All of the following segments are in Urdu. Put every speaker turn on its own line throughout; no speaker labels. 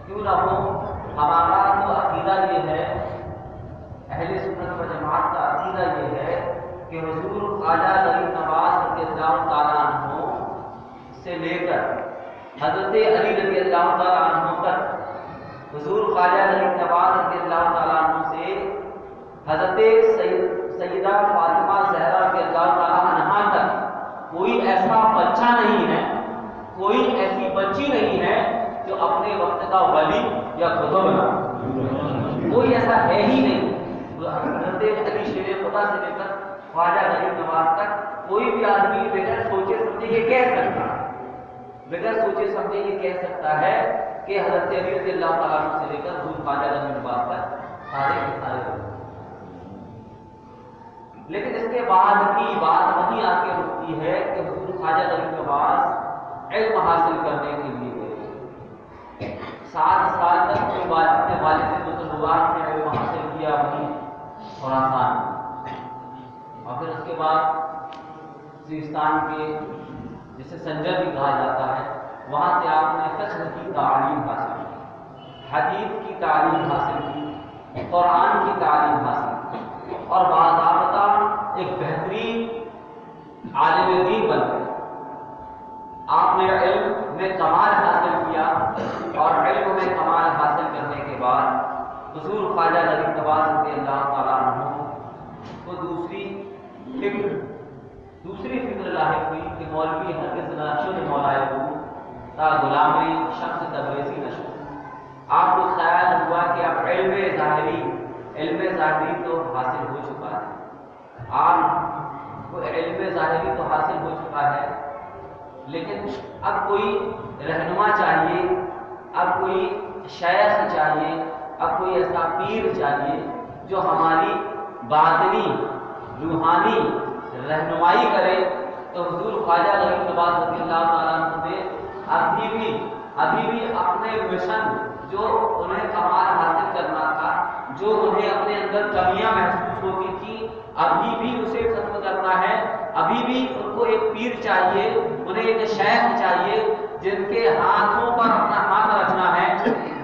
کیوں نہ ہو، ہمارا تو عقیدہ یہ ہے، اہل سنت و جماعت کا عقیدہ یہ ہے کہ حضور خواجہ غریب نواز رضی اللہ تعالیٰ عنہ سے لے کر حضرت علی رضی اللہ تعالیٰ عنہ تک، حضور خواجہ غریب نواز رضی اللہ تعالیٰ عنہ سے حضرت سیدہ فاطمہ زہرا رضی اللہ تعالیٰ عنہا تک کوئی ایسا بچہ نہیں ہے، کوئی ایسی بچی نہیں ہے جو اپنے وقت کا ولی یا قطب نہ، کوئی ایسا ہے ہی نہیں۔ حضرت علی شیر خدا سے لے کر خواجہ غریب نواز تک کوئی بھی آدمی بغیر سوچے سمجھے یہ کہہ سکتا ہے، بغیر سوچے سمجھے یہ کہہ سکتا ہے کہ حضرت علی رضی اللہ تعالیٰ عنہ سے لے کر حضور خواجہ غریب نواز تک سارے کے سارے لوگ۔ لیکن اس کے بعد کی بات وہیں آ کے رکتی ہے کہ حضور خواجہ غریب نواز علم حاصل کرنے کے لیے گئے، 7 سال تک اپنے والد بزرگوار سے علم حاصل کیا وہیں خراسان میں، اور پھر اس کے بعد سیستان کے جسے سنجر بھی کہا جاتا ہے وہاں سے آپ نے فقہ کی تعلیم حاصل کی، حدیث کی تعلیم حاصل کی، قرآن کی تعلیم حاصل کی، اور باضابطہ ایک بہترین عالم دین بن گئے۔ آپ نے علم میں کمال حاصل کیا، اور علم میں کمال حاصل کرنے کے بعد حضور خواجہ غریب نواز رضی اللہ تعالیٰ عنہ کو دوسری فکر لاحق ہوئی کہ مولوی ہرگز نہ شد مولائے ہو تا غلام شمس تبریزی نہ شد۔ آپ کو خیال ہوا کہ اب علم ظاہری تو حاصل ہو چکا ہے، آپ کو علم ظاہری تو حاصل ہو چکا ہے، لیکن اب کوئی رہنما چاہیے، اب کوئی شیخ چاہیے، اب کوئی ایسا پیر چاہیے جو ہماری باطنی روحانی رہنمائی کرے۔ تو حضور خواجہ غریب نواز رضی اللہ تعالیٰ عنہ نے ابھی بھی اپنے مشن جو انہیں کمال حاصل کرنا تھا، جو انہیں اپنے اندر کمیاں محسوس ہوتی تھی، ابھی بھی اسے ختم کرنا ہے۔ ابھی بھی ان کو ایک پیر چاہیے، انہیں ایک شیخ چاہیے جن کے ہاتھوں پر اپنا ہاتھ رکھنا ہے،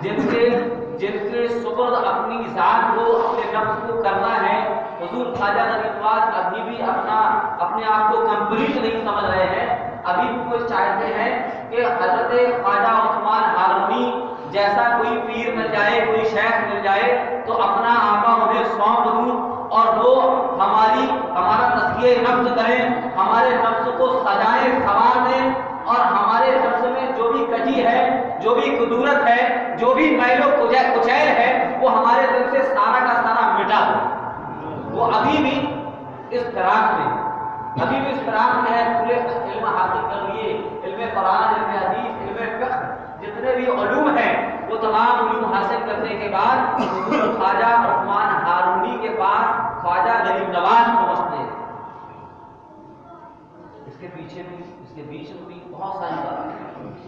جن کے سپرد اپنی ذات کو، اپنے نفس کو کرنا ہے۔ حضور خواجہ غریب نواز ابھی بھی اپنے آپ کو کمپلیٹ نہیں سمجھ رہے ہیں، ابھی بھی وہ چاہتے ہیں کہ حضرت خواجہ عثمان ہارونی جیسا کوئی پیر مل جائے، کوئی شیخ مل جائے تو اپنا آقا انہیں سونپ دوں اور وہ ہمارا تزکیہ نفس کریں، ہمارے نفس کو سجائیں، سنوار دیں، اور ہمارے نفس میں جو بھی کجی ہے، جو بھی کدورت ہے، جو بھی میل و کچیل ہے، وہ ہمارے دل سے سارا کا سارا مٹا دیں۔ وہ ابھی بھی اس فراق میں ہے، پورے علم حاصل کر لیے، علم قرآن، علم حدیث، علم فقہ، جتنے بھی علوم ہیں وہ تمام علوم حاصل کرنے کے بعد حضور خواجہ عثمان ہارونی کے پاس خواجہ غریب نواز پہنچتے ہیں۔ اس کے بیچ میں بھی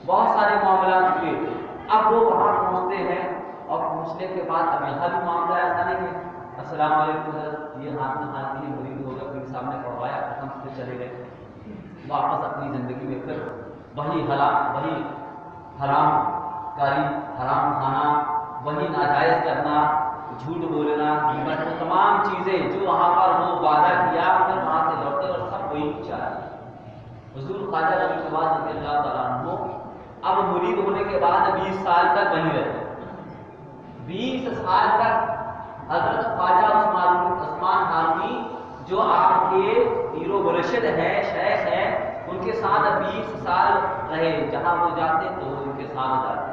بہت سارے معاملات ہوئے۔ اب وہ وہاں پہنچتے ہیں، اور پہنچنے کے بعد اب یہاں بھی معاملہ ایسا نہیں ہے السلام علیکم حضرت، یہ ہاتھ میں ہاتھ کے لیے مرید ہو گیا، پھر سامنے پڑھوایا، ختم سے چلے گئے، واپس اپنی زندگی میں پھر وہی حرام کاری، حرام کھانا، وہی ناجائز کرنا، جھوٹ بولنا، غیبت، وہ تمام چیزیں جو وہاں پر وہ وعدہ کیا، پھر وہاں سے لوٹے اور سب وہی چاہ۔ حضور خواجہ غریب نواز رضی اللہ تعالیٰ عنہ اب مرید ہونے کے بعد 20 سال تک وہیں رہے، 20 سال تک حضرت خواجہ عثمان ہارونی جو آپ کے پیر و مرشد ہے، شیخ ہے، ان کے ساتھ 20 سال رہے۔ جہاں وہ جاتے تو ان کے ساتھ جاتے،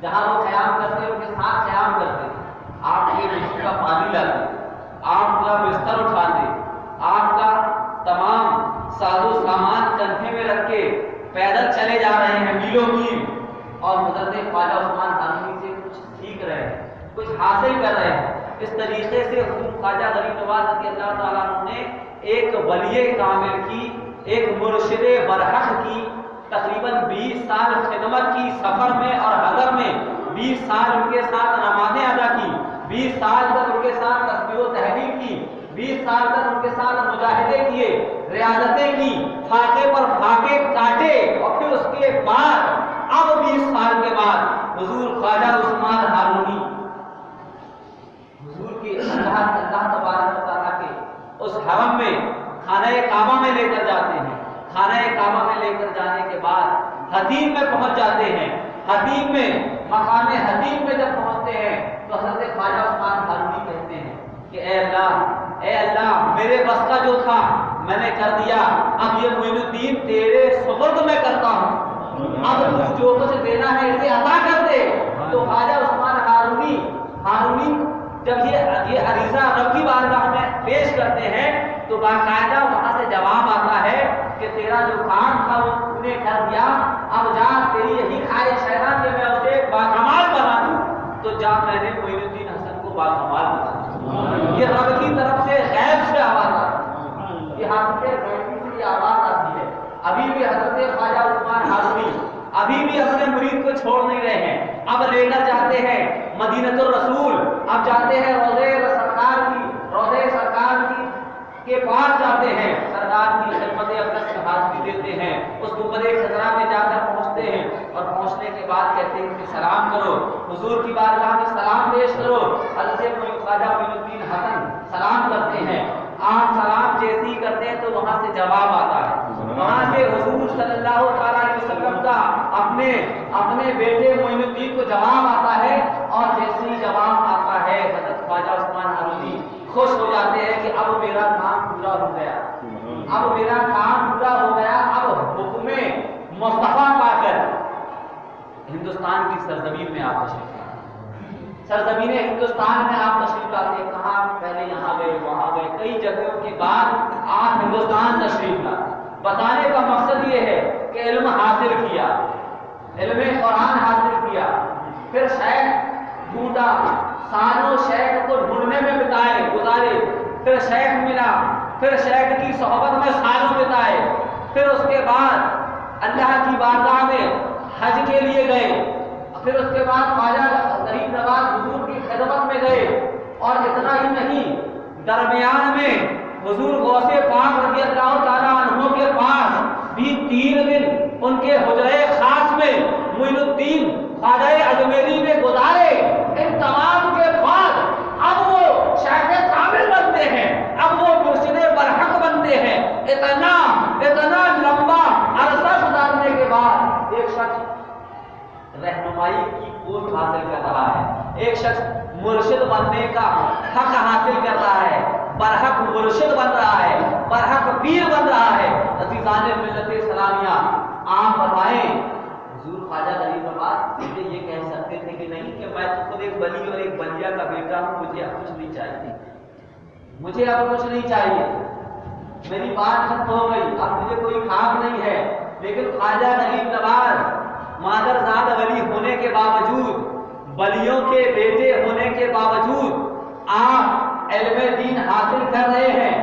جہاں وہ قیام کرتے ان کے ساتھ قیام کرتے، آپ کے وضو کا پانی لاتے، آپ کا بستر اٹھاتے، آپ کا تمام ساز و سامان کندھے میں رکھ کے پیدل چلے جا رہے ہیں میلوں میل، اور حضرت خواجہ عثمان ہارونی سے کچھ سیکھ رہے ہیں، کچھ حاصل کر رہے ہیں۔ اس طریقے سے حضور خواجہ غریب نواز رضی اللہ تعالیٰ عنہ نے ایک ولی کامل کی، ایک مرشد برحق کی تقریباً 20 سال خدمت کی، سفر میں اور حضر میں 20 سال ان کے ساتھ نمازیں ادا کی، 20 سال تک ان کے ساتھ تسبیح و تحلیل کی، 20 سال تک ان کے ساتھ مجاہدے کیے، ریاضتیں کی، فاقے پر فاقے کاٹے، اور پھر اس کے بعد اب 20 سال کے بعد حضور خواجہ عثمان ہارونی حضور کی اللہ تبارک و تعالیٰ کے اس حرم میں خانہ کعبہ میں لے کر جاتے ہیں. خانہ کعبہ میں لے کر جانے کے بعد حتیم میں پہنچ جاتے ہیں. حتیم میں مقام حتیم میں جب پہنچتے ہیں تو حضرت خواجہ عثمان ہارونی کہتے ہیں کہ اے اللہ میرے بس کا جو تھا میں نے کر دیا، اب یہ معین الدین تیرے سپرد میں کرتا ہوں، اب تو جو کچھ دینا ہے اسے عطا کر دے. تو خواجہ عثمان ہارونی جب یہ عریضہ رب کی بارگاہ میں پیش کرتے ہیں تو باقاعدہ وہاں سے جواب آتا ہے کہ تیرا جو کام تھا وہ تو نے کر دیا، اب جا تیری یہی خواہش ہے نا کہ میں اسے باکمال بنا دوں، تو جا میں نے معین الدین حسن کو باکمال بنا دوں. یہ رب کی طرف سے غیب سے آواز آتی ہے، یہ حضرت غیبی سے یہ آواز آتی ہے. ابھی بھی حضرت خواجہ عثمان ہارونی ابھی بھی اپنے مرید کو چھوڑ نہیں رہے ہیں. اب لے کر جاتے ہیں مدینۃ الرسول، اب جاتے ہیں روضے سرکار کی کے پاس جاتے ہیں، سرکار کی خدمت اقدس میں حاضری دیتے ہیں، اس گنبد خضرا میں جا کر پہنچتے ہیں اور پہنچنے کے بعد کہتے ہیں کہ سلام کرو، حضور کی بارگاہ میں سلام پیش کرو. حضرت خواجہ معین الدین حسن سلام کرتے ہیں. آپ سلام جیسے ہی کرتے ہیں تو وہاں سے جواب آتا ہے، وہاں سے حضور صلی اللہ تعالیٰ علیہ وسلم کا اپنے بیٹے معین الدین کو جواب آتا ہے. اور جیسے ہی جواب آتا ہے حضرت خواجہ عثمان ہارونی خوش ہو جاتے ہیں کہ اب میرا کام پورا ہو گیا، اب میرا کام پورا ہو گیا. اب حکم مصطفیٰ پا کر ہندوستان کی سرزمین میں آپ تشریف لاتے، سرزمین ہندوستان میں آپ تشریف لاتے ہیں. کہاں پہلے یہاں گئے وہاں گئے، کئی جگہوں کے بعد آپ ہندوستان تشریف لاتے. بتانے کا مقصد یہ ہے کہ علم حاصل کیا، علم قرآن حاصل کیا، پھر شیخ ڈھونڈا، سالوں شیخ کو ڈھونڈنے میں گزارے، پھر شیخ ملا، پھر شیخ کی صحبت میں سالوں بتائے، پھر اس کے بعد اللہ کی بارگاہ میں حج کے لیے گئے، پھر اس کے بعد خواجہ غریب نواز حضور کی خدمت میں گئے. اور اتنا ہی نہیں، درمیان میں حضور غوث پاک رضی اللہ تعالیٰ عنہ کے پاس بھی 3 دن ان کے حجرے خاص میں معین الدین خواجہ اجمیری نے گزارے. ان تمام کے بعد اب وہ شیخ کامل بنتے ہیں، اب وہ مرشد برحق بنتے ہیں. اتنا لمبا عرصہ گزارنے کے بعد ایک شخص رہنمائی کی پوسٹ حاصل کر رہا ہے، ایک شخص مرشد بننے کا حق حاصل کر رہا ہے، برحق مرشد بن رہا ہے، برحق پیر بن رہا ہے. عزیزان ملت اسلامیہ، آپ فرمائیں حضور خواجہ غریب نواز مجھے یہ کہہ سکتے تھے کہ نہیں کہ میں تو خود ایک ولی اور ایک بلیا کا بیٹا ہوں، مجھے اب کچھ نہیں چاہیے، مجھے اب کچھ نہیں چاہیے، میری بات ختم ہو گئی، اب مجھے کوئی خواب نہیں ہے. لیکن خواجہ غریب نواز مادرزاد ولی ہونے کے باوجود، ولیوں کے بیٹے ہونے کے باوجود آپ علم دین حاصل کر رہے ہیں.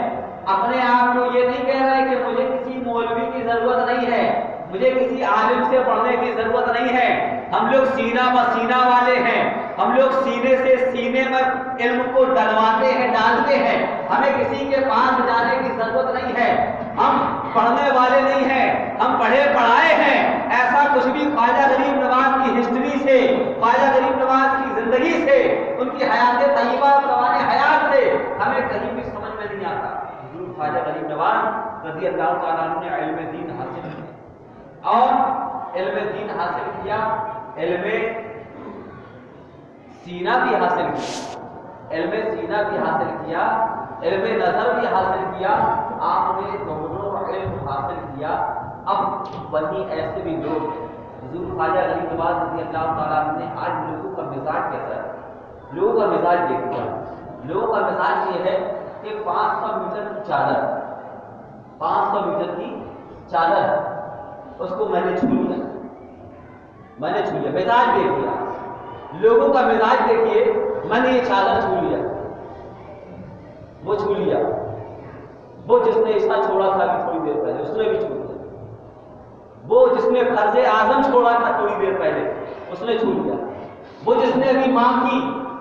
اپنے آپ کو یہ نہیں کہہ رہے کہ مجھے کسی مولوی کی ضرورت نہیں ہے، مجھے کسی عالم سے پڑھنے کی ضرورت نہیں ہے. ہم لوگ سینہ بسینہ والے ہیں، ہم لوگ سینے سے سینے میں علم کو ڈلواتے ہیں، ڈالتے ہیں. ہمیں کسی کے پاس جانے کی ضرورت نہیں ہے، ہم پڑھنے والے نہیں ہیں، ہم پڑھے پڑھائے ہیں. ایسا کچھ بھی خواجہ غریب نواز کی ہسٹری سے، خواجہ غریب نواز کی زندگی سے، ان کی حیات طیبہ سوانح حیات سے ہمیں کہیں بھی سمجھ میں نہیں آتا. حضور خواجہ غریب نواز رضی اللہ تعالیٰ عنہ نے علم دین حاصل کیا، اور علم دین حاصل کیا، علم سینہ بھی حاصل کیا، علم سینہ بھی حاصل کیا، علم نظر بھی حاصل کیا. آپ نے دونوں علم حاصل کیا. اب وہیں ایسے بھی لوگ ہیں، حضور خواجہ غریب نواز رضی اللہ تعالیٰ عنہ نے آج لوگوں کا مزاج کیسا ہے، لوگوں کا مزاج دیکھتے ہیں. لوگوں کا مزاج یہ ہے کہ 500 میٹر کی چادر، 500 میٹر کی چادر، اس کو میں نے چھو لیا، میں نے چھو لیا. مزاج دیکھیے، لوگوں کا مزاج دیکھیے. میں نے یہ چادر چھو لیا، وہ چھو لیا. وہ جس نے عشاء چھوڑا تھا ابھی تھوڑی دیر پہلے، اس نے بھی چھو لیا. وہ جس نے فرض اعظم چھوڑا تھا تھوڑی دیر پہلے، اس نے چھو لیا. وہ جس نے ابھی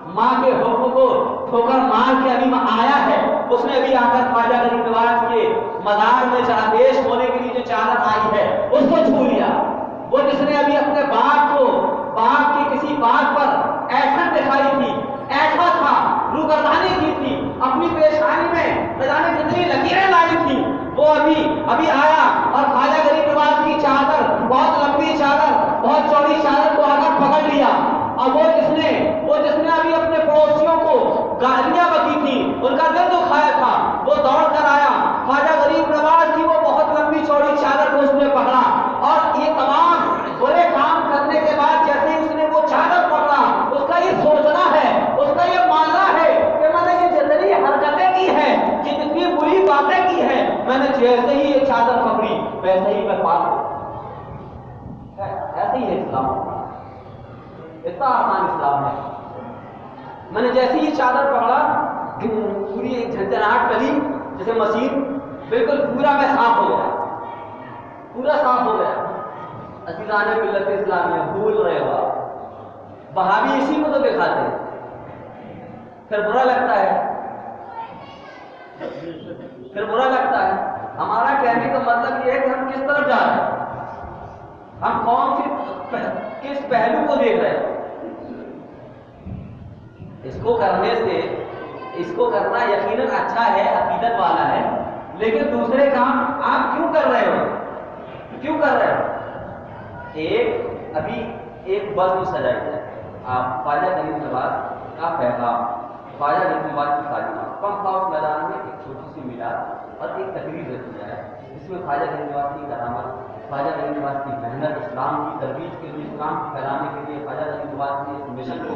ماں کے حکم کو ٹھوکر مار کے ابھی آیا ہے، اس نے ابھی آ کر خواجہ غریب نواز کے مزار میں پیش ہونے کے لیے جو چادر آئی ہے اس کو چھو لیا.
وہ جس نے ابھی اپنے باپ کی کسی بات پر ایٹھن دکھائی تھی، ایٹھا تھا، روگردانی کی تھی، اپنی پیشانی میں نہ جانے کتنی لکیریں لائی تھی، وہ ابھی آیا اور خواجہ غریب نواز کی چادر، بہت لمبی چادر، بہت چوڑی چادر کو آ کر پکڑ لیا، اور وہ جس نے ابھی اپنے پڑوسیوں کو گالیاں بکی تھی، ان کا دل دکھایا تھا، وہ دوڑ کر آیا، خواجہ غریب نواز کی وہ بہت لمبی چوڑی چادر کو اس نے پکڑا، اور یہ تمام برے کام کرنے کے بعد جیسے ہی اس نے وہ چادر پکڑا، اس کا یہ سوچنا ہے، اس کا یہ ماننا ہے کہ میں نے یہ جتنی حرکتیں کی ہیں، جتنی بری باتیں کی ہیں، میں نے جیسے ہی یہ چادر پکڑی ویسے ہی میں پاک ہوں۔ ایسے ہی ہے اسلام، اتنا آسان اسلام ہے۔ میں نے جیسے ہی چادر پکڑا پوری ایک جھنجھناہٹ چلی، جیسے مسیح بالکل پورا میں صاف ہو گیا، پورا صاف ہو گیا۔ عزیزان ملت اسلامیہ، بھول رہے ہو آپ، وہابی اسی کو تو دکھاتے ہیں، پھر برا لگتا ہے، ہمارا کہنے کا مطلب یہ ہے کہ ہم کس طرف جا رہے ہیں، ہم کس پہلو کو دیکھ رہے ہیں۔ اس کو کرنا یقیناً اچھا ہے، عقیدت والا ہے، لیکن دوسرے کام آپ کیوں کر رہے ہو؟ ابھی ایک بزم سجائی ہے، آپ خواجہ غریب نواز کا پیغام، خواجہ غریب نواز کی تعلیمات، پمپ ہاؤس میدان میں ایک چھوٹی سی میلاد اور ایک تقریر رکھی جائے جس میں خواجہ غریب نواز کی کرامت، خواجہ غریب نواز کی محنت، اسلام کی ترویج کے لیے، اسلام کو پھیلانے کے لیے، خواجہ غریب نواز کے اس مشن کو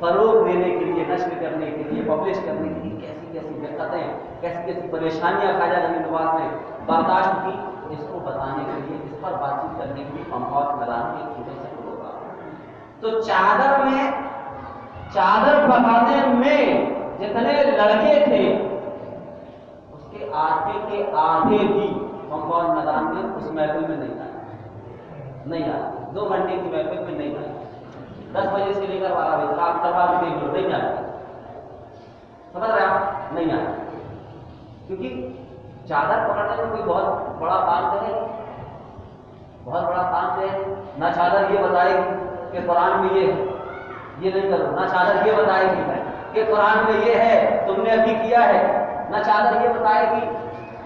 فروغ دینے کے لیے، نشر کرنے کے لیے، پبلش کرنے کے لیے کیسی دقتیں، کیسی پریشانیاں خواجہ غریب نواز نے برداشت کی، اس کو بتانے کے لیے، اس پر بات چیت کرنے کے لیے پمپ ہاؤس میدان میں ایک چھوٹے سے پروگرام۔ تو چادر پکڑنے میں جتنے لڑکے تھے اس کے آدھے بھی پمپ ہاؤس میدان میں اس محفل میں نہیں آئے، 2 گھنٹے کی محفل میں نہیں آئے، 10 بجے سے لے کر 12 بجے آپ کروا کے دیکھ لو، نہیں آئے، سمجھ رہے آپ، نہیں آئے، کیونکہ چادر پکڑنے میں کوئی بہت بڑا کام تو ہے، نہ چادر یہ بتائے گی کہ قرآن میں یہ ہے، یہ نہیں کرو، نہ چادر یہ بتائے گی کہ قرآن میں یہ ہے تم نے ابھی کیا ہے، نہ چادر یہ بتائے گی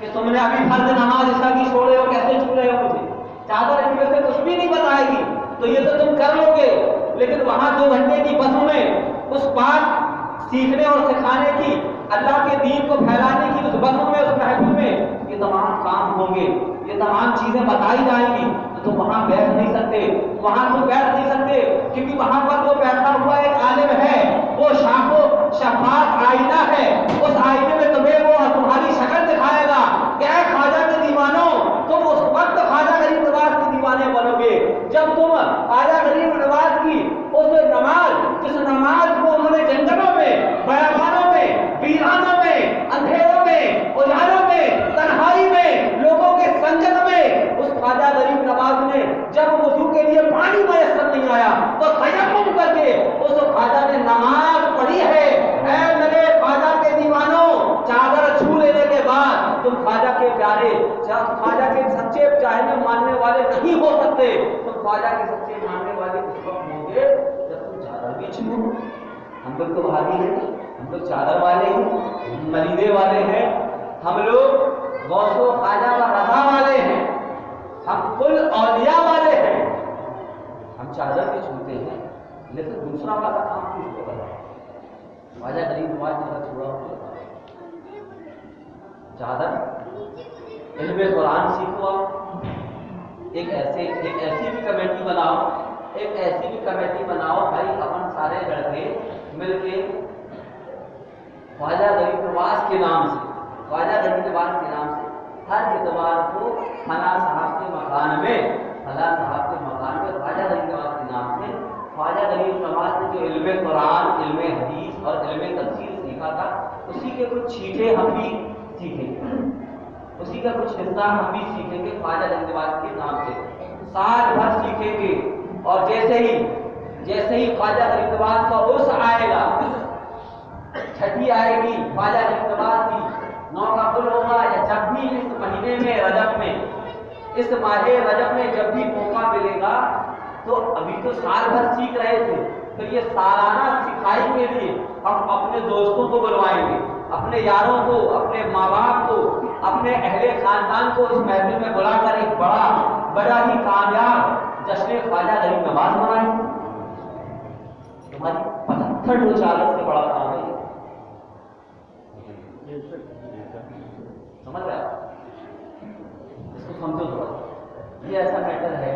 کہ تم نے ابھی فرض نماز عشاء کی چھوڑ رہے ہو، کیسے چھوڑ رہے ہو مجھے، چادر ان میں سے کچھ بھی نہیں بتائے گی، تو یہ تو تم کر لو گے، لیکن وہاں 2 گھنٹے کی بسوں میں اس بات سیکھنے اور سکھانے کی، اللہ کے دین کو پھیلانے کی، اس بسوں میں، اس محفل میں یہ تمام کام ہوں گے، یہ تمام چیزیں بتائی جائیں گی، تو وہاں بیٹھ نہیں سکتے، کیونکہ وہاں پر وہ بیٹھا ہوا ایک عالم ہے، وہ شفاف آئینہ ہے، اس آئینے میں تمہیں وہ تمہاری شکل دکھائے گا کہ اے خواجہ کے دیوانوں، تم اس وقت خواجہ غریب نواز کے دیوانے بنو گے جب تم خواجہ غریب نواز کی اس نماز، جس نماز کو انہوں نے جنگلوں میں، بیابانوں میں، ویرانوں میں، اندھیروں میں، اجالوں میں، تنہائی میں، لوگوں کے سنجد میں، اس خواجہ غریب نواز نے جب وضو کے لیے پانی میسر نہیں آیا تو تیمم کر کے اس خواجہ نے نماز پڑھی ہے۔ اے میرے خواجہ کے دیوانوں، چادر چھو لینے کے بعد تم خواجہ کے پیارے، خواجہ کے سچے چاہنے ماننے والے نہیں ہو سکتے، تم خواجہ کے سچے ماننے والے اس وقت ہوں گے جب تم چادر بھی چھو۔ ہم لوگ تو بھاگی ہیں، ہم لوگ چادر والے ہیں، ملیدے والے ہیں، ہم لوگ غوث و خواجہ و رضا والے ہیں، ہم کل اولیاء والے ہیں، ہم چادر بھی چھوتے ہیں، لیکن دوسرا والا کام کیوں چھوڑا ہے؟ خواجہ غریب نواز نے چھوڑا ہوا چادر، علم قرآن سیکھو، ایک ایسی بھی کمیٹی بناؤ بھائی، اپن سارے لڑکے مل کے خواجہ غریب نواز کے نام سے ہر اتوار کو فلاں صاحب کے مکان میں خواجہ غریب نواز کے نام سے، خواجہ غریب نواز نے جو علم قرآن، علم حدیث اور علم تفسیر سیکھا تھا، اسی کے کچھ چھینٹے ہم بھی سیکھیں گے، اسی کا کچھ حصہ ہم بھی سیکھیں گے خواجہ غریب نواز کے نام سے، سال بھر سیکھیں گے، اور جیسے ہی خواجہ غریب نواز کا عرس آئے گا، چھٹی آئے گی خواجہ غریب نواز کی، 9 کا پل ہوگا، یا جب بھی اس مہینے میں رجب میں اس ماہ رجب میں جب بھی موقع ملے گا تو ابھی تو سال بھر سیکھ رہے تھے، پھر یہ سالانہ سکھائی کے لیے ہم اپنے دوستوں کو بلوائیں گے، اپنے یاروں کو، اپنے ماں باپ کو، اپنے اہل خاندان کو اس محفل میں بلا کر ایک بڑا ہی کامیاب جشن خواجہ غریب نواز منائیں گے۔ تمہاری 75 رسالت سے بڑا کام ہے یہ، سمجھ رہے آپ؟ اس کو سمجھو تھوڑا، یہ ایسا میٹر ہے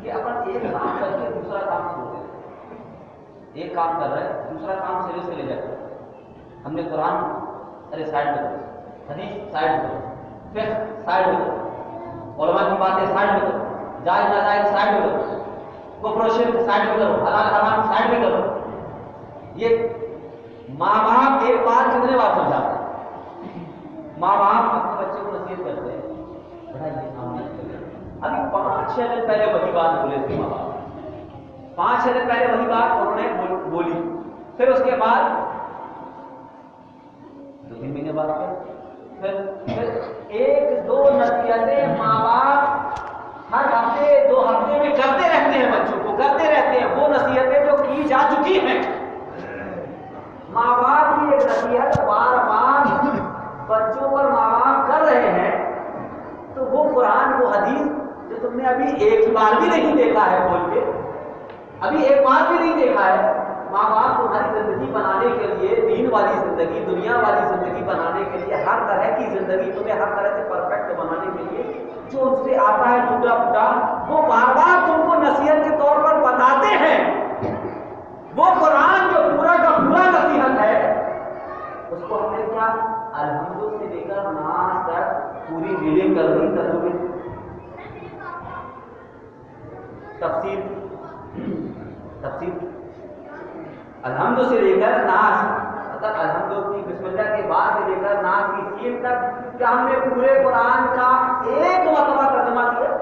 کہ اپن ایک کام کر کے دوسرا کام چھوڑ دیں، ایک کام کر رہے ہیں دوسرا کام سرے سے لے جاتے ہیں۔ ہم نے قرآن ارے سائڈ میں کرو، حدیث سائڈ میں کرو، فقہ سائڈ میں کرو، علماء کی باتیں سائڈ میں کرو، جائز ناجائز سائڈ میں کرو، کفر و شرک سائڈ میں کرو، حلال حرام سائڈ میں کرو۔ یہ ماں باپ ایک بار کتنے بار سمجھاتے ہیں؟ ماں باپ اپنے بچے کو نصیحت کرتے ہیں بیٹا یہ کام نہیں کرے۔ ابھی 5-6 دن پہلے وہی بات بولے تھے ماں باپ، 5-6 دن پہلے وہی بات انہوں نے بولی، پھر اس کے بعد 2-3 مہینے بعد پھر 1-2 نصیحتیں ماں باپ ہر ہفتے 2 ہفتے میں کرتے رہتے ہیں، بچوں کو کرتے رہتے ہیں وہ نصیحتیں جو کی جا چکی ہیں۔ ماں باپ کی ایک نصیحت بار بار بچوں پر ماں باپ کر رہے ہیں تو وہ قرآن وہ حدیث جو تم نے ابھی ایک بار بھی نہیں دیکھا ہے بول کے، ابھی ایک بار بھی نہیں دیکھا ہے، ماں باپ تمہاری زندگی بنانے کے لیے، دین والی زندگی، دنیا والی زندگی بنانے کے لیے، ہر طرح کی زندگی تمہیں ہر طرح سے پرفیکٹ بنانے کے لیے جو ان سے آتا ہے ٹوٹا پھوٹا وہ بار بار تم کو نصیحت کے طور پر بتاتے ہیں۔ وہ قرآن جو پورا کا پورا نصیحت ہے اس کو ہم نے کیا الحمد سے لے کر ناس تک پوری ریڈنگ کر دی، ترجمے تفسیر الحمد سے لے کر ناس، مطلب الحمد کی بسم اللہ کے بعد سے لے کر ناس کی سین تک کیا ہم نے پورے قرآن کا ایک مرتبہ ترجمہ کیا؟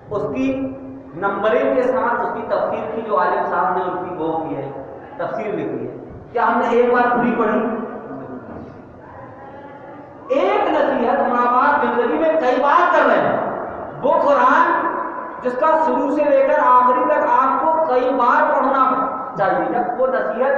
اس کی نمبرنگ کے ساتھ اس کی تفسیر کی جو عالم صاحب نے ان کی وہ کی ہے، تفسیر لکھی ہے، کیا ہم نے ایک بار پوری پڑھی؟ ایک نصیحت ماں باپ زندگی میں کئی بار کر رہے ہیں، وہ قرآن جس کا شروع سے لے کر آخری تک آپ کو کئی بار پڑھنا چاہیے۔ جب وہ نصیحت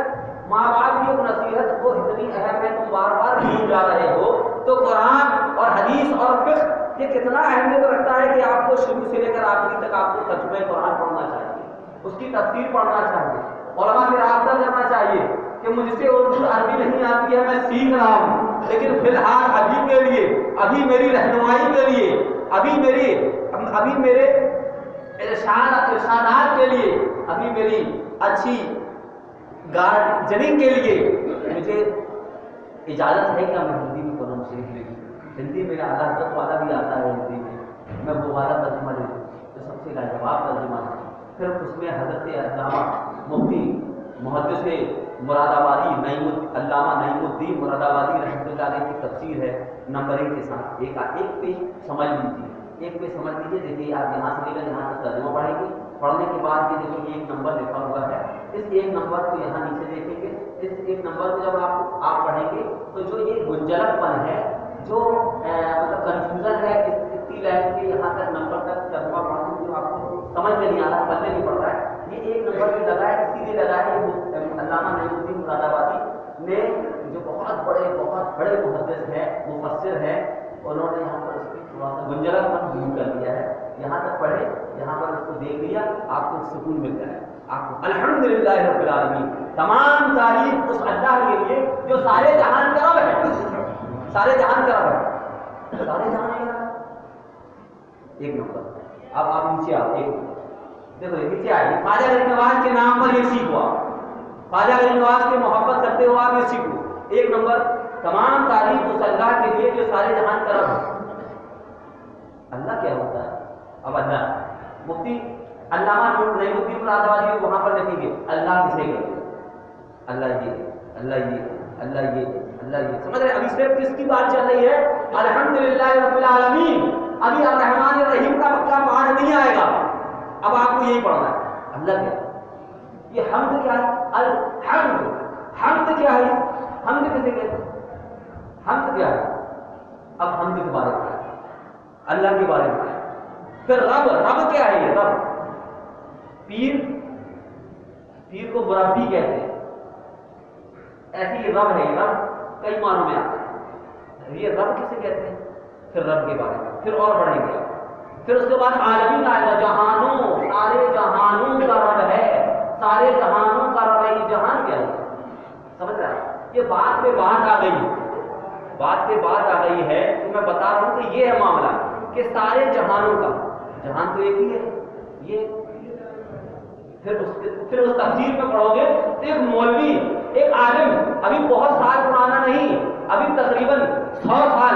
ماں باپ کی وہ نصیحت وہ اتنی اہم ہے تم بار بار بھول جا رہے ہو تو قرآن اور حدیث اور فقہ یہ کتنا اہمیت رکھتا ہے کہ آپ کو شروع سے لے کر آخری تک آپ کو ترجمہ قرآن پڑھنا چاہیے، اس کی تفسیر پڑھنا چاہیے، علماء سے رابطہ کرنا چاہیے کہ مجھ سے اردو عربی نہیں آتی ہے، میں سیکھ رہا ہوں، لیکن فی الحال ابھی کے لیے، ابھی میری رہنمائی کے لیے، ابھی میرے ارشادات کے لیے، ابھی میری اچھی گارڈننگ کے لیے مجھے اجازت ہے کہ میں ہندی میں قرآن شریف لکھوں۔ ہندی میرا اعلیٰ حضرت والا بھی آتا ہے، ہندی میں وہ والا ترجمہ لے لوں جو سب سے لاجواب ترجمہ ہے۔ پھر اس میں حضرت علامہ مفتی محدث مراد آبادی علامہ نعیم الدین مراد آبادی رحمۃ اللہ علیہ کی تفسیر ہے، نمبرنگ کے ساتھ ایک پیج سمجھ لیجیے، ایک پیج سمجھ لیجیے، دیکھیے آپ یہاں سے لے کر یہاں تک ترجمہ پڑھیں گے، پڑھنے کے بعد یہ دیکھیے ایک نمبر لکھا ہوا ہے، اس ایک نمبر کو یہاں نیچے دیکھیں گے، اس ایک نمبر کو جب آپ پڑھیں گے تو جو یہ گنجلک پن ہے، جو مطلب کنفیوژن ہے اتنی لائن کے یہاں تک نمبر تک ترجمہ پڑھنے جو آپ کو سمجھ میں نہیں آ رہا، پڑھنے نہیں پڑ رہا ہے، یہ ایک نمبر بھی لگا ہے، اسی لیے لگا ہے علامہ نعیم الدین مراد آبادی نے جو بہت بڑے محدث ہیں، مفسر ہیں، انہوں نے یہاں پر اس کی تھوڑا سا گنجلک پن دور کر دیا ہے، یہاں تک پڑھے، یہاں پر اس کو دیکھ لیا، آپ کو سکون مل جائے، آپ کو الحمدللہ رب العالمین، تمام تعریف اس اللہ کے لیے جو سارے جہان کا رب ہے، سارے جہان کا رب ہے، سارے جہان کا رب۔ ایک نمبر، اب آپ نیچے آؤ، ایک نمبر دیکھو نیچے آئیے، خواجہ غریب نواز کے نام پر یہ سیکھو، خواجہ غریب نواز سے محبت کرتے ہو آپ یہ سیکھو۔ ایک نمبر، تمام تعریف اس اللہ کے لیے جو سارے جہان کا رب ہے۔ اللہ کیا ہوتا ہے؟ اب اللہ مفتی علامہ نعیم الدین مراد آبادی وہاں پر لکھیں گے اللہ کسے کہتے ہیں، اللہ یہ، اللہ یہ، اللہ یہ، اللہ یہ، سمجھ رہے؟ ابھی صرف کس کی بات چل رہی ہے؟ الحمدللہ رب العالمین، ابھی الرحمن الرحیم کا پاٹھ نہیں آئے گا، اب آپ کو یہی پڑھنا ہے۔ اللہ کیا ہے؟ یہ حمد کیا ہے؟ الحمد، حمد کیا ہے؟ حمد کسے کہتے ہیں؟ حمد کیا ہے؟ اب حمد کے بارے میں اللہ کے بارے میں آیا. پھر رب کیا ہے؟ یہ رب پیر کو مربی کہتے ہیں. ایسی رب ہے. یہ رب کئی معنوں میں آتا ہے. یہ رب کسے کہتے ہیں؟ پھر رب کے بارے میں پھر اور بڑھیں گے. پھر اس کے بعد عالمین آئے گا. جہانوں، سارے جہانوں کا رب ہے. سارے جہانوں کا رب ہے. یہ جہان کیا ہے؟ سمجھ رہا ہے؟ یہ بات پہ بات آ گئی ہے. بات پہ بات آ گئی ہے تو میں بتا رہا ہوں کہ یہ ہے معاملہ کہ سارے جہانوں کا جہان تو ایک ہی ہے. یہ پھر اس تفسیر میں پڑھو گے تو ایک مولوی، ایک عالم، ابھی بہت سال پرانا نہیں، ابھی تقریباً 100 سال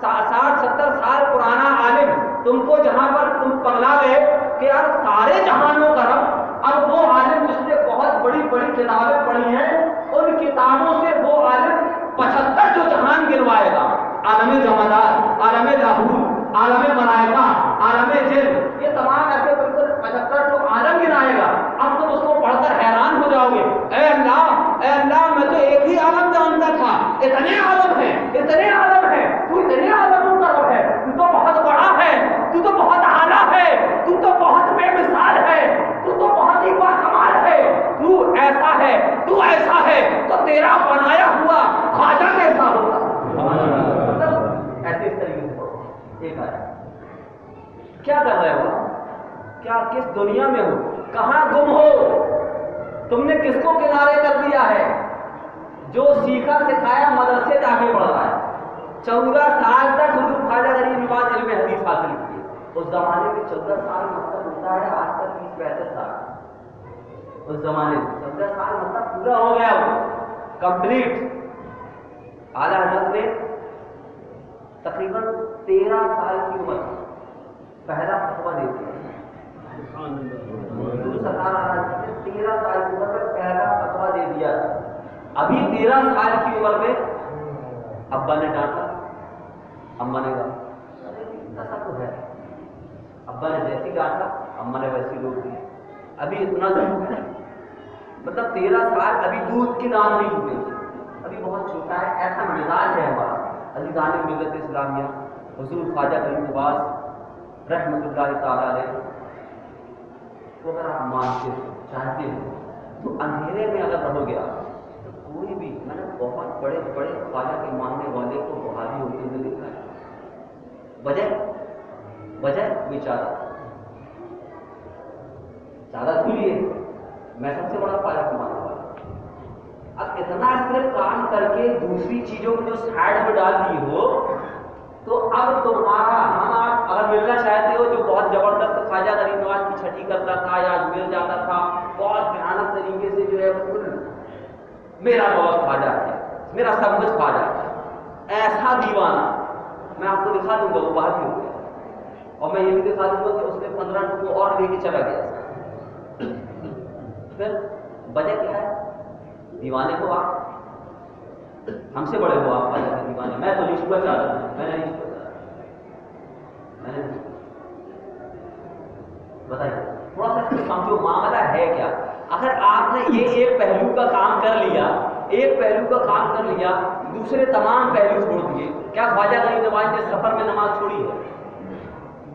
60-70 سال پرانا عالم تم کو جہاں پر تم پگلا گئے کہ یار سارے جہانوں کا رب، اب وہ عالم جس نے بہت بڑی بڑی کتابیں پڑھی ہیں ان کتابوں سے وہ عالم 75 جو جہان گنوائے گا. عالم جمادات، عالم لاہور، عالم ملائکہ، عالم جن، یہ تمام ایسے بالکل 75 جو عالم گنائے گا. اب تم اس کو پڑھ کر حیران ہو جاؤ گے. اے اللہ میں تو ایک ہی عالم جانتا تھا. اتنے عالم ہیں، اتنے عالم ہیں. تو اتنے عالموں کا رب ہے. تو بہت بڑا ہے. تو بہت اعلیٰ ہے. تو بہت بے مثال ہے. تو بہت ہی باکمال ہے. تو ایسا ہے، تو ایسا ہے. تو تیرا بنایا ہوا خواجہ کیسا ہوگا؟ مطلب ایسے اس طریقے سے ایک آیا. کیا کر رہے ہو؟ کیا کس دنیا میں ہو؟ کہاں گم ہو؟ تم نے کس کو کنارے کر دیا ہے؟ جو سیکھا سکھایا مدرسے جا کے پڑھ رہا ہے. 14 سال تک حضور خواجہ غریب نواز علم حدیث حاصل کیے. اس زمانے میں 14 سال مطلب ہوتا ہے آج تک 30-35 سال. اس زمانے میں 14 سال مطلب پورا ہو گیا، وہ کمپلیٹ. اعلیٰ حضرت نے تقریباً 13 سال کی عمر پہلا فتویٰ دے دیا. سرکار اعلیٰ حضرت نے 13 سال کی عمر میں پہلا فتویٰ دے دیا. ابھی 13 سال کی عمر میں ابا نے ڈانٹا، اما نے کہا ایسا تو ہے. ابا نے جیسی ڈانٹا اما نے ویسی روک دی. ابھی اتنا ضرور ہے، مطلب 13 سال ابھی دودھ کی دان نہیں ہوتے، ابھی بہت چھوٹا ہے. ایسا مزاج ہے ہمارا. عزیزان ملت اسلامیہ، حضور خواجہ غریب نواز رحمۃ اللہ تعالی علیہ کو اگر آپ مانتے ہو، چاہتے ہو، تو اندھیرے میں اگر رہو گیا تو کوئی بھی، میں نے بہت بڑے بڑے خواجہ کے ماننے والے کو بہادی ہوتے ہوئے دیکھا ہے. وجہ بیچارہ زیادہ بھولیے، میں سب سے بڑا خواجہ کو ماننے والا. اب اتنا صرف کام کر کے دوسری چیزوں کو جو سائڈ میں ڈال دی ہو تو اب تمہارا ہم آپ اگر ملنا چاہتے ہو جو بہت زبردست خواجہ غریب نواز کی چھٹی کرتا تھا یا اجمیر جاتا تھا، بہت بھیانک طریقے سے جو ہے میرا بہت خواجہ ہے، میرا سب کچھ خواجہ ہے، ایسا دیوانہ میں آپ کو دکھا دوں گا. وہ بات ہی ہو گیا. اور میں یہ بھی دکھا دوں گا کہ اس نے 15 ٹکو اور لے کے چلا گیا. پھر وجہ کیا ہے؟ دیوانے کو آپ ہم سے بڑے ہو، آپ خواجہ کے دیوانے. میں تو نہیں چھوڑا چاہتا ہوں، میں نے نہیں چھوڑا. بتائیے تھوڑا سا سمجھو معاملہ ہے کیا. اگر آپ نے یہ ایک پہلو کا کام کر لیا، ایک پہلو کا کام کر لیا، دوسرے تمام پہلو چھوڑ دیے. کیا خواجہ غریب نواز نے سفر میں نماز چھوڑی ہے؟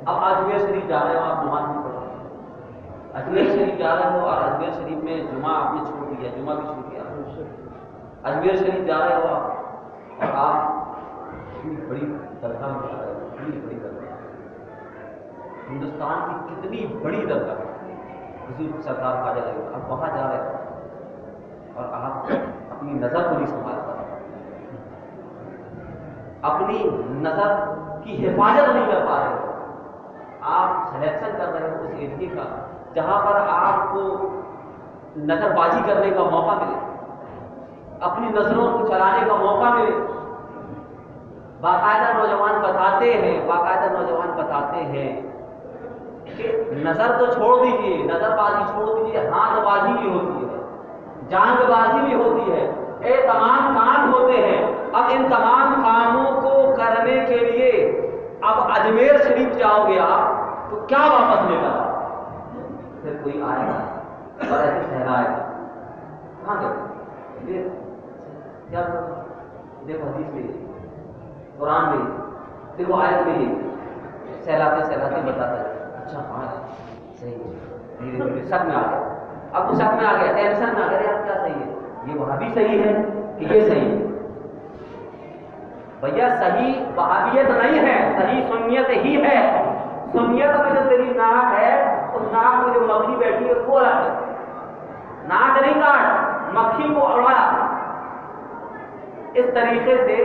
اب اجمیر شریف جا رہے ہو آپ، نماز نہیں پڑھو. اجمیر شریف جا رہے ہو اور اجمیر شریف میں جمعہ آپ نے چھوڑ دیا، جمعہ بھی چھوڑ دیا. اجمیر شریف جا رہے ہو آپ اور آپ اتنی بڑی درگاہ میں جا رہے ہو، اتنی بڑی درگاہ، ہندوستان کی کتنی بڑی درگاہ حضور سرکار خواجہ غریب، آپ وہاں جا رہے ہو اور آپ اپنی نظر کو نہیں سنبھال پا رہے، اپنی نظر کی حفاظت نہیں کر پا رہے ہو. آپ سلیکشن کر رہے ہو اس ایریے کا جہاں پر آپ کو نظر بازی کرنے کا موقع ملے، اپنی نظروں کو چلانے کا موقع ملے. باقاعدہ نوجوان بتاتے ہیں کہ نظر تو چھوڑ دیجیے، نظر بازی چھوڑ دیجیے، ہاتھ بازی بھی ہوتی ہے، جانگ بازی بھی ہوتی ہے، یہ تمام کام ہوتے ہیں. اب ان تمام کاموں کو کرنے کے لیے اب اجمیر شریف جاؤ گے آپ تو کیا واپس لے کر پھر کوئی آئے گا اور ایسے ٹھہرائے گا کہاں گئے؟ کیا دیکھو حدیث میں، قرآن میں دیکھو، آیت میں سہلاتے بتاتا ہے اچھا ہاں صحیح ہے، دھیرے دھیرے شک میں آ گیا. اب وہ شک میں آ گیا، ٹینشن میں آ گیا یار کیا صحیح ہے، یہ وہابی صحیح ہے کہ یہ صحیح ہے. بھیا صحیح وہابیت نہیں ہے، صحیح سنیت ہی ہے. سنیت میں جو تیری ناک ہے اس ناک میں جو مکھی بیٹھی ہے اس کو رکھ، ناک نہیں کاٹ، مکھی کو اڑا. اس طریقے سے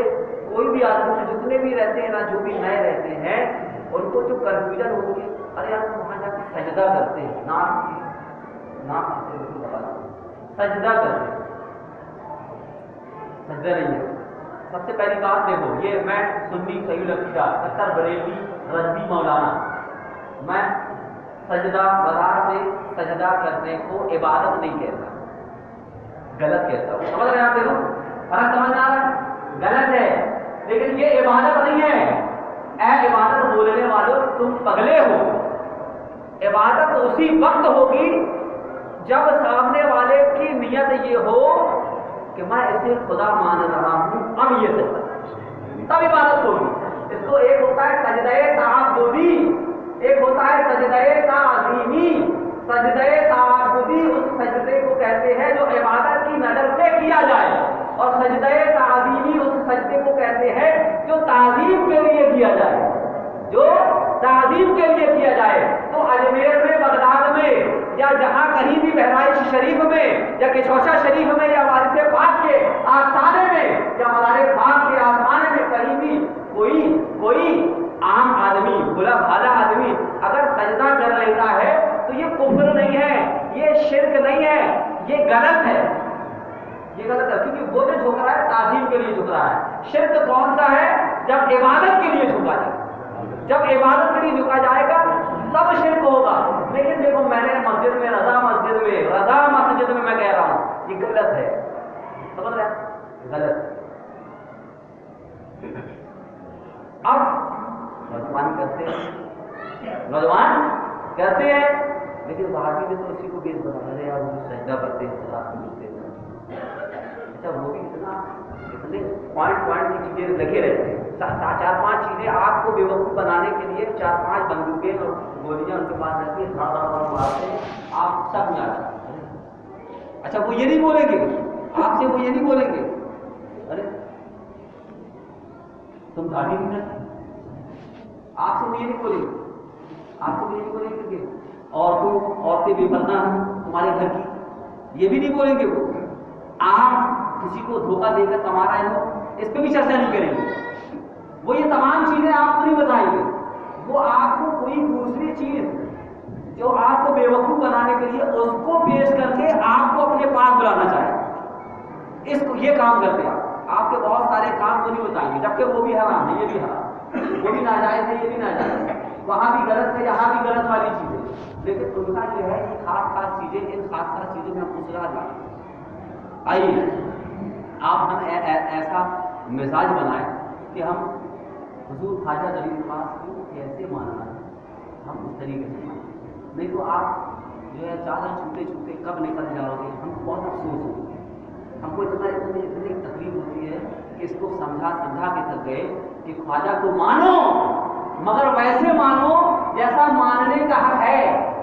کوئی بھی آدمی جتنے بھی رہتے ہیں نا، جو بھی نئے رہتے ہیں، ان کو جو کنفیوژن ہوتی ہے، ارے یار وہاں جا کے سجدہ کرتے ہیں، ناک سجدہ کرتے ہیں، سجدہ نہیں ہے. سب سے پہلی بات دیکھو، یہ میں سنی صحیح لگتا ڈاکٹر بریلوی رضوی مولانا، میں سجدہ بازار میں سجدہ کرنے کو عبادت نہیں کہتا، غلط کہتا ہوں. سمجھ رہے ہیں آپ؟ دیکھو فرق سمجھ آ رہا ہے، غلط ہے لیکن یہ عبادت نہیں ہے. اے عبادت بولنے والوں تم پگلے ہو. عبادت اسی وقت ہوگی جب سامنے والے کی نیت یہ ہو کہ میں اسے خدا مان رہا ہوں، اب یہ سجدہ تب عبادت ہوگی. اس کو ایک ہوتا ہے سجدہ تعبدی، ایک ہوتا ہے سجدہ تعظیمی. سجدہ تعبدی اس سجدے کو کہتے ہیں جو عبادت کی نظر سے کیا جائے، اور سجدہ تعظیمی اس سجدے کو کہتے ہیں جو تعظیم کے لیے کیا جائے، جو تعظیم کے لیے کیا جائے. تو اجمیر میں، بغداد میں، یا جہاں کہیں بھی بہرائچ شریف میں یا کشوشا شریف میں یا وارث پاک کے آستانے میں یا مزار پاک کے آستانے میں کہیں بھی کوئی عام آدمی، بھلا بھالا آدمی اگر سجدہ کر لیتا ہے تو یہ کفر نہیں ہے، یہ شرک نہیں ہے، یہ غلط ہے. یہ غلط ہے کیونکہ وہ جو جھک رہا ہے تعظیم کے لیے جھک رہا ہے. شرک کون سا ہے؟ جب عبادت کے لیے جھکا جائے، جب عبادت کے لیے جھکا جائے گا تب شرک ہوگا. لیکن دیکھو میں نے مسجد میں رضا مسجد میں میں کہہ رہا ہوں یہ غلط ہے. سمجھ رہے ہیں؟ غلط. اب نوجوان کرتے ہیں لیکن وہابی میں تو اسی کو بیس بنا رہے ہیں، وہ سجدہ کرتے ہیں خدا کو ملتے ہیں. اچھا وہ بھی اتنے پوائنٹ کی چیزیں لگے رہتے ہیں، 4-5 چیزیں آپ کو بیوقوف بنانے کے لیے 4-5 بندوقیں اور گولیاں ان کے پاس رہتی ہیں، دھڑ مارتے ہیں، آپ سب میں آ جاتے ہیں. اچھا وہ یہ نہیں بولیں گے آپ سے، وہ یہ نہیں بولیں گے ارے تم داڑھی نہیں رکھتے، آپ سے وہ یہ نہیں بولیں گے، آپ سے وہ یہ نہیں بولیں گے کہ عورتیں بے پردہ ہیں تمہارے گھر کی، یہ بھی نہیں بولیں گے. وہ آپ کسی کو دھوکہ دے کر کما رہے ہو اس پہ بھی چرچا نہیں کریں گے. وہ یہ تمام چیزیں آپ کو نہیں بتائیں گے. وہ آپ کو کوئی دوسری چیز جو آپ کو بیوقوف بنانے کے لیے اس کو پیش کر کے آپ کو اپنے پاس بلانا چاہے، اس کو یہ کام کرتے ہیں. آپ کے بہت سارے کام وہ نہیں بتائیں گے جبکہ وہ بھی حرام ہے، یہ بھی حرام، وہ بھی ناجائز ہے، یہ بھی ناجائز ہے، وہاں بھی غلط ہے، یہاں بھی غلط والی چیزیں. لیکن ان کا جو ہے یہ خاص چیزیں، ان خاص چیزوں میں ہم دوسرا جائیں. آئیے آپ ہم ایسا مزاج بنائیں کہ ہم حضور خواجہ غریب نواز کو کیسے ماننا ہے ہم اس طریقے سے مانیں. نہیں تو آپ جو ہے چادر چھوٹے کب نکل جاؤ گے، ہم کو بہت افسوس ہوتی ہے. ہم کو اتنی تکلیف ہوتی ہے کہ اس کو سمجھا کے تک گئے کہ خواجہ کو مانو مگر ویسے مانو جیسا ماننے کا حق ہے،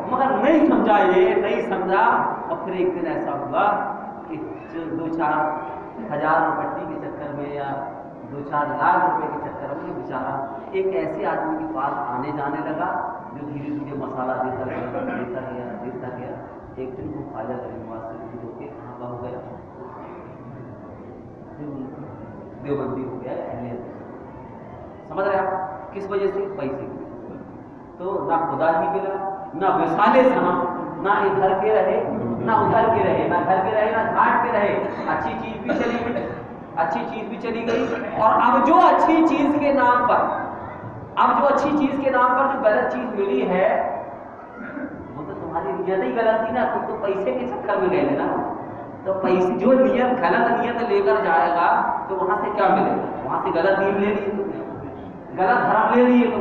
مگر نہیں سمجھا، یہ نہیں سمجھا. اور پھر ایک دن ایسا ہوا کہ 2-4 ہزار روپے کے چکر میں یا 2-4 لاکھ روپے کے چکر میں بیچارہ ایک ایسے آدمی کے پاس آنے جانے لگا جو دھیرے دھیرے مسالہ دیتا گیا. ایک دن وہ خواجہ غریب نواز سے دور ہو کے کہاں کا ہو گیا، دیوبندی ہو گیا. سمجھ رہے آپ کس وجہ سے؟ پیسے کی. تو نہ خدا ہی کے رہا، نہ وصال صنم، نہ ادھر کے رہے نہ ادھر کے رہے، نہ گھر کے رہے نہ گھاٹ کے رہے. اچھی چیز بھی چلی گئی. اور اب جو اچھی چیز کے نام پر جو غلط چیز ملی ہے وہ تو تمہاری نیت ہی غلط تھی نا. تم تو پیسے کے چکر میں گئے نا. تو پیسے جو نیت غلط نیت لے کر جائے گا تو وہاں سے کیا ملے گا؟ وہاں سے غلط دین لے لیے، غلط دھرم لے لیے. تو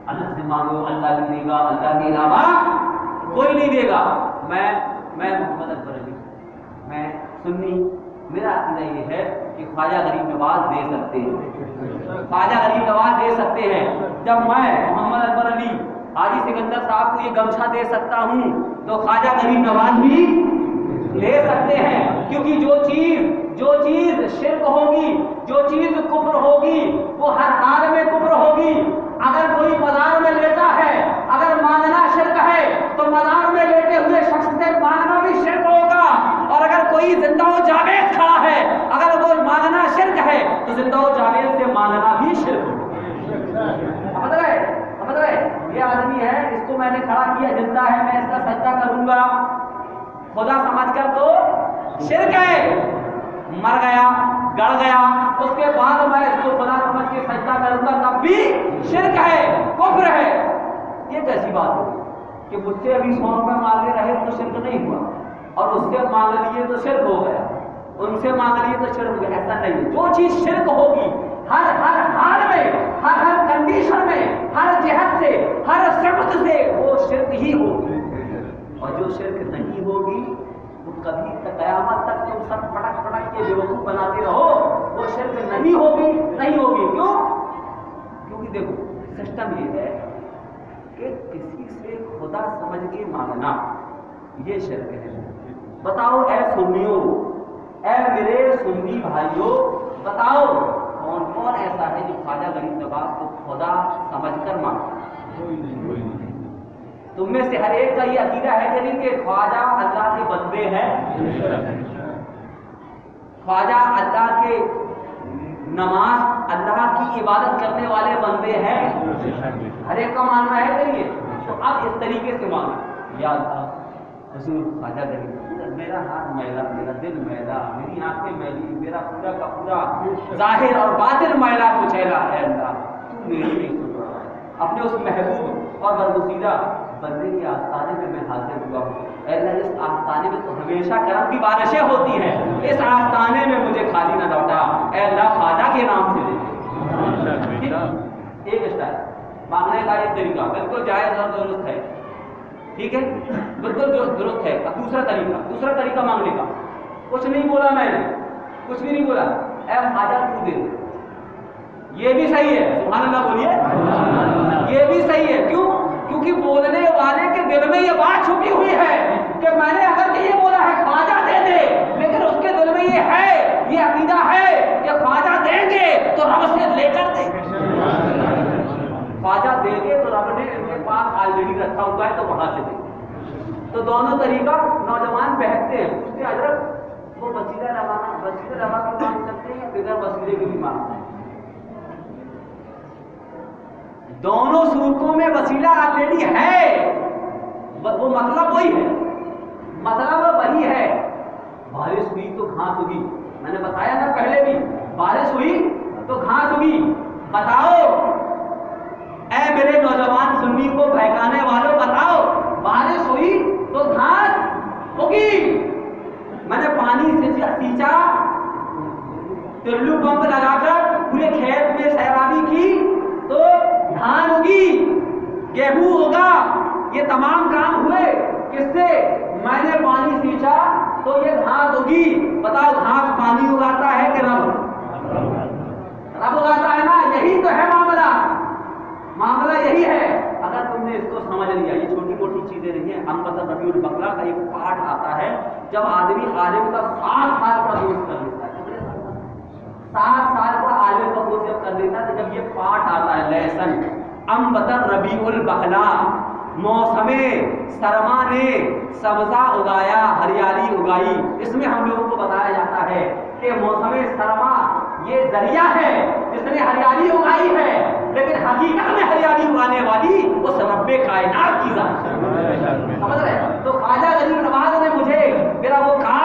اللہ سے مانگو، اللہ نہیں دے گا، اللہ کے علاوہ کوئی نہیں دے گا. میں محمد اکبر علی، میں سنی میرا عقیدہ یہ ہے کہ خواجہ غریب نواز دے سکتے ہیں، خواجہ غریب نواز دے سکتے ہیں۔ جب میں محمد اکبر علی حاجی سکندر صاحب کو یہ گمچھا دے سکتا ہوں تو خواجہ غریب نواز بھی لے سکتے ہیں، کیونکہ جو چیز شرک ہوگی، جو چیز کفر ہوگی، وہ ہر حال میں کفر ہوگی۔ اگر کوئی مزار میں لیٹا ہے، اگر مانگنا شرک ہے تو مزار میں لیٹے ہوئے شخص سے مانگنا بھی شرک ہوگا، اور اگر کوئی زندہ و جاوید کھڑا ہے، اگر وہ مانگنا شرک ہے تو زندہ و جاوید سے مانگنا بھی شرک ہوگا۔ سمجھ رہے؟ یہ آدمی ہے، اس کو میں نے کھڑا کیا، زندہ ہے، میں اس کا سجدہ کروں گا خدا سمجھ کر تو شرک ہے۔ مر گیا، گڑ گیا، اس کے بعد میں اس کو خدا سمجھ کے سجدہ کروں گا تب بھی شرک ہے، کفر ہے۔ یہ کیسی بات ہوگی کہ مجھ سے ابھی 100 روپے مانگے رہے تو شرک نہیں ہوا، اور اس سے مانگ لیے تو شرک ہو گیا، ان سے مانگ لیے تو شرک ہو گیا؟ ایسا نہیں ہے۔ جو چیز شرک ہوگی ہر حال میں، ہر کنڈیشن میں، ہر جہت سے، ہر سمت سے وہ شرک ہی ہوگی، اور جو شرک نہیں ہوگی وہ کبھی تک قیامت تک تم سب پٹک کے بیوقوف بناتے رہو، وہ شرک نہیں ہوگی۔ کیوں؟ کیونکہ دیکھو سسٹم یہ ہے کہ کسی سے خدا سمجھ کے مانگنا یہ شرک ہے۔ بتاؤ اے سنیوں، اے میرے سنی بھائیوں، بتاؤ کون کون ایسا ہے جو خواجہ غریب نواز کو خدا سمجھ کر مانگتا ہے؟ تم میں سے ہر ایک کا یہ عقیدہ ہے کہ نہیں کہ خواجہ اللہ کے بندے ہیں، خواجہ اللہ کے نماز اللہ کی عبادت کرنے والے بندے ہیں، ہر ایک کا ماننا ہے کہ نہیں؟ تو اب اس طریقے سے مانگنا، یا اللہ حضور خواجہ غریب، میرا ہاتھ میلا، میرا دل میلا، میری آنکھیں میلی، میرا پورا کا پورا ظاہر اور باطن میلا کچیلا ہے، اللہ تو میری نہیں سن رہا ہے۔ اپنے اس محبوب اور برگزیدہ بندے کے آستانے میں میں حاضر ہوا ہوں، اے اللہ اس آستانے میں تو ہمیشہ کرم کی بارشیں ہوتی ہیں، اس آستانے میں مجھے خالی نہ لوٹا، اے اللہ خواجہ کے نام سے دے۔ ایک اسٹائل مانگنے کا ایک طریقہ بالکل جائز اور درست ہے، ٹھیک ہے، بالکل درست ہے۔ دوسرا طریقہ مانگنے کا، کچھ نہیں بولا میں نے، کچھ بھی نہیں بولا، اے خواجہ تو دے، یہ بھی صحیح ہے، سبحان اللہ بولیے، یہ بھی صحیح ہے۔ کیوں؟ کیونکہ بولنے والے کے دل میں یہ بات چھپی ہوئی ہے کہ میں نے اگر یہ بولا ہے خواجہ دے دے، لیکن اس کے دل میں یہ ہے، یہ عقیدہ ہے کہ خواجہ دیں گے تو رب سے لے کر دیں گے، خواجہ دیں گے تو رب نے ان کے پاس آلریڈی رکھا ہوا ہے تو وہاں سے دیں گے۔ تو دونوں طریقہ نوجوان بہتتے ہیں، پوچھتے حضرت وہ وسیلہ روا کے مانگ سکتے ہیں یا بغیر وسیلے کے بھی مانگ سکتے ہیں؟ دونوں صورتوں میں وسیلہ آلریڈی ہے، وہ مطلب وہی ہے، مطلب وہی ہے۔ بارش ہوئی تو گھاس ہوگی، میں نے بتایا نا پہلے بھی، بارش ہوئی تو گھاس ہوگی۔ بتاؤ اے میرے نوجوان سنی کو بہکانے والوں، بتاؤ بارش ہوئی تو گھاس ہوگی۔ میں نے پانی سے سینچا، ٹلو پمپ لگا کر پورے کھیت میں سیرابی کی تو دھان ہوگی، گیہوں ہوگا، یہ تمام کام ہوئے کس سے؟ میں نے پانی سینچا تو یہ گھاس ہوگی۔ بتاؤ گھاس پانی اگاتا ہے کہ رب اگاتا ہے نا؟ یہی تو ہے معاملہ یہی ہے۔ اگر تم نے اس کو سمجھ لیا، یہ چھوٹی موٹی چیزیں نہیں ہیں۔ ہم پتہ ربیع البقرہ کا ایک پارٹ آتا ہے جب آدمی عالم کا 7 سال کا کورس کر لیتا ہے، 7 سال کا عالم کا کورس جب کر لیتا ہے تو جب یہ پارٹ آتا ہے لیسن انبت ربیع البقرہ، موسم سرما نے سبزہ اگایا، ہریالی اگائی۔ اس میں ہم لوگوں کو بتایا جاتا ہے کہ موسم سرما یہ ذریعہ ہے جس نے ہریالی اگائی ہے، لیکن حقیقت میں ہریالی اگانے والی اس رب کائنات کی ذات ہے۔ سمجھ رہے؟ تو خواجہ غریب نواز نے مجھے میرا وہ کام